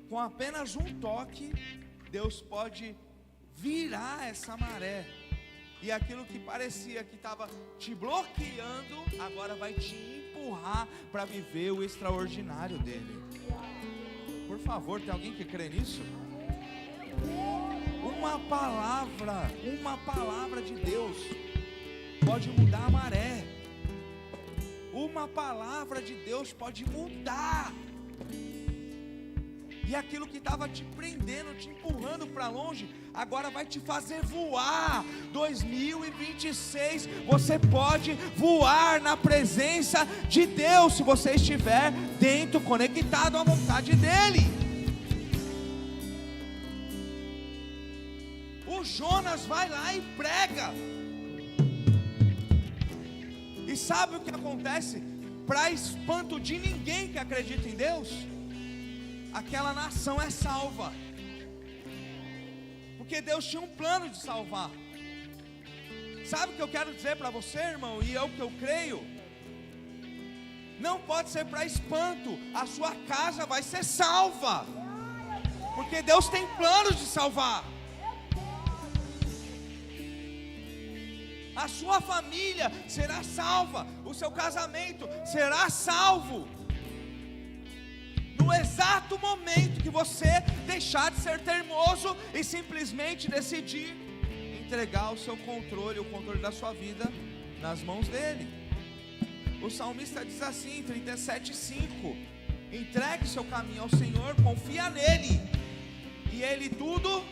com apenas um toque, Deus pode virar essa maré, e aquilo que parecia que estava te bloqueando, agora vai te empurrar para viver o extraordinário dele. Por favor, tem alguém que crê nisso? Uma palavra de Deus pode mudar a maré. Uma palavra de Deus pode mudar. E aquilo que estava te prendendo, te empurrando para longe, agora vai te fazer voar. 2026, você pode voar na presença de Deus, se você estiver dentro, conectado à vontade dEle. O Jonas vai lá e prega. E sabe o que acontece? Para espanto de ninguém que acredita em Deus, aquela nação é salva, porque Deus tinha um plano de salvar. Sabe o que eu quero dizer para você, irmão, e é o que eu creio? Não pode ser para espanto, a sua casa vai ser salva, porque Deus tem planos de salvar. A sua família será salva, o seu casamento será salvo, no exato momento que você deixar de ser teimoso e simplesmente decidir entregar o seu controle, o controle da sua vida nas mãos dele. O salmista diz assim, 37:5: entregue seu caminho ao Senhor, confia nele, e ele tudo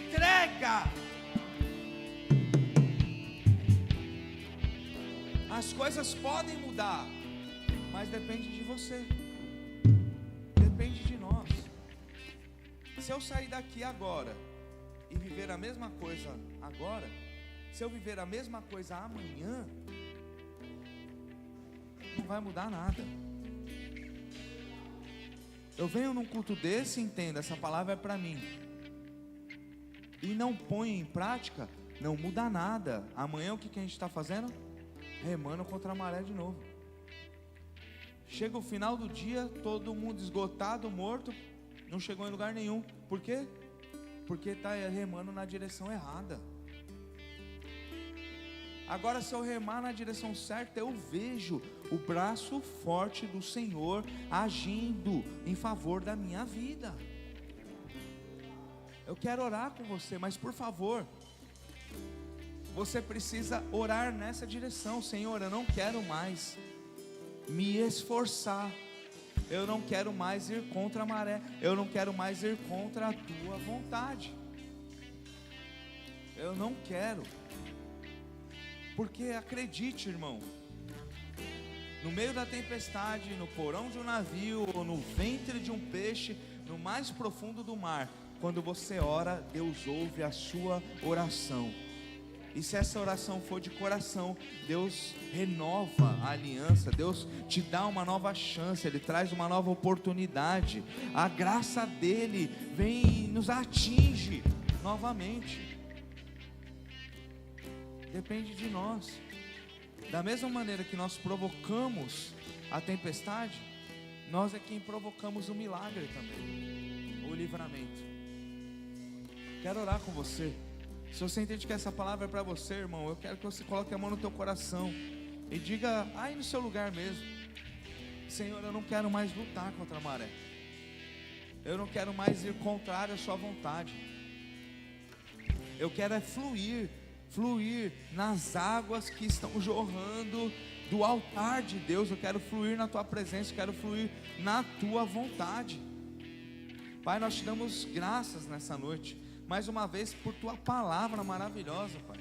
entrega. As coisas podem mudar, mas depende de você, depende de nós. Se eu sair daqui agora e viver a mesma coisa agora, se eu viver a mesma coisa amanhã, não vai mudar nada. Eu venho num culto desse, entenda, essa palavra é para mim, e não ponho em prática, não muda nada. Amanhã o que a gente está fazendo? Remando contra a maré de novo. Chega o final do dia, todo mundo esgotado, morto, não chegou em lugar nenhum. Por quê? Porque está remando na direção errada. Agora, se eu remar na direção certa, eu vejo o braço forte do Senhor agindo em favor da minha vida. Eu quero orar com você, mas por favor, você precisa orar nessa direção. Senhor, eu não quero mais me esforçar, eu não quero mais ir contra a maré, eu não quero mais ir contra a tua vontade, eu não quero. Porque acredite, irmão, no meio da tempestade, no porão de um navio, ou no ventre de um peixe, no mais profundo do mar, quando você ora, Deus ouve a sua oração. E se essa oração for de coração, Deus renova a aliança, Deus te dá uma nova chance, Ele traz uma nova oportunidade. A graça dEle vem e nos atinge novamente. Depende de nós. Da mesma maneira que nós provocamos a tempestade, nós é quem provocamos o milagre também, o livramento. Quero orar com você. Se você entende que essa palavra é para você, irmão, eu quero que você coloque a mão no teu coração e diga aí no seu lugar mesmo: Senhor, eu não quero mais lutar contra a maré. Eu não quero mais ir contrário à sua vontade. Eu quero é fluir nas águas que estão jorrando do altar de Deus. Eu quero fluir na tua presença, eu quero fluir na tua vontade. Pai, nós te damos graças nessa noite, mais uma vez, por tua palavra maravilhosa, Pai,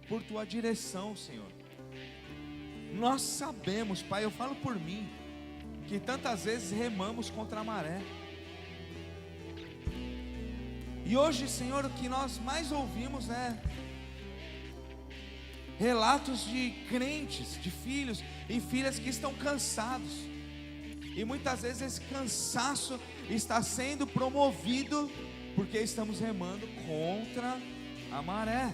por tua direção, Senhor. Nós sabemos, Pai, eu falo por mim, que tantas vezes remamos contra a maré. E hoje, Senhor, o que nós mais ouvimos é relatos de crentes, de filhos e filhas que estão cansados. E muitas vezes esse cansaço está sendo promovido porque estamos remando contra a maré,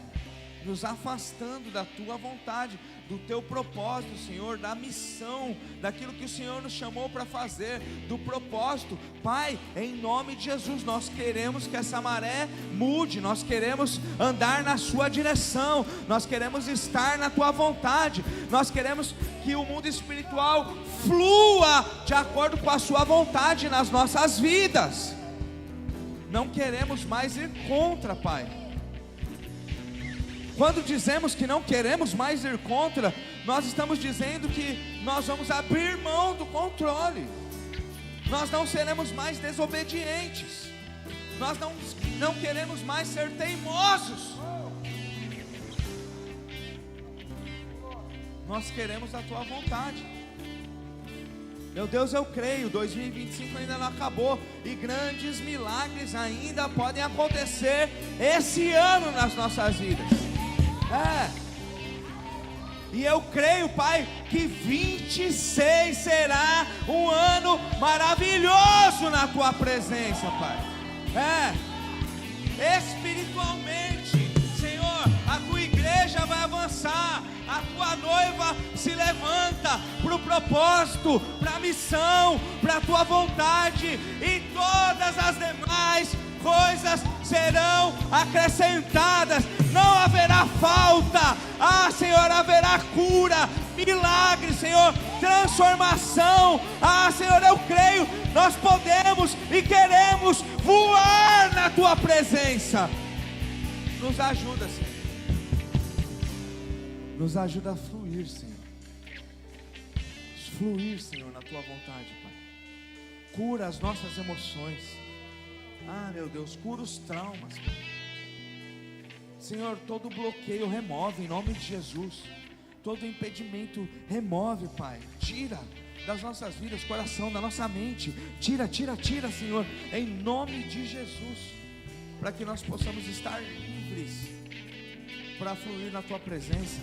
nos afastando da tua vontade, do teu propósito, Senhor, da missão, daquilo que o Senhor nos chamou para fazer, do propósito. Pai, em nome de Jesus, nós queremos que essa maré mude, nós queremos andar na sua direção, nós queremos estar na tua vontade, nós queremos que o mundo espiritual flua de acordo com a sua vontade nas nossas vidas. Não queremos mais ir contra, Pai. Quando dizemos que não queremos mais ir contra, nós estamos dizendo que nós vamos abrir mão do controle. Nós não seremos mais desobedientes. Nós não queremos mais ser teimosos. Nós queremos a tua vontade. Meu Deus, eu creio, 2025 ainda não acabou, e grandes milagres ainda podem acontecer esse ano nas nossas vidas. E eu creio, Pai, que 26 será um ano maravilhoso na tua presença, Pai. Espiritualmente, Senhor, a tua igreja vai avançar, a tua noiva se levanta para o propósito, para a missão, para a tua vontade, e todas as demais coisas serão acrescentadas. Não haverá falta. Senhor, haverá cura, milagre, Senhor, transformação. Senhor, eu creio, nós podemos e queremos voar na tua presença. Nos ajuda, Senhor. Nos ajuda a fluir, Senhor. Fluir, Senhor, na tua vontade, Pai. Cura as nossas emoções. Meu Deus, cura os traumas, Pai. Senhor, todo bloqueio remove em nome de Jesus. Todo impedimento remove, Pai. Tira das nossas vidas, coração, da nossa mente. Tira, Senhor, em nome de Jesus, para que nós possamos estar livres para fluir na tua presença.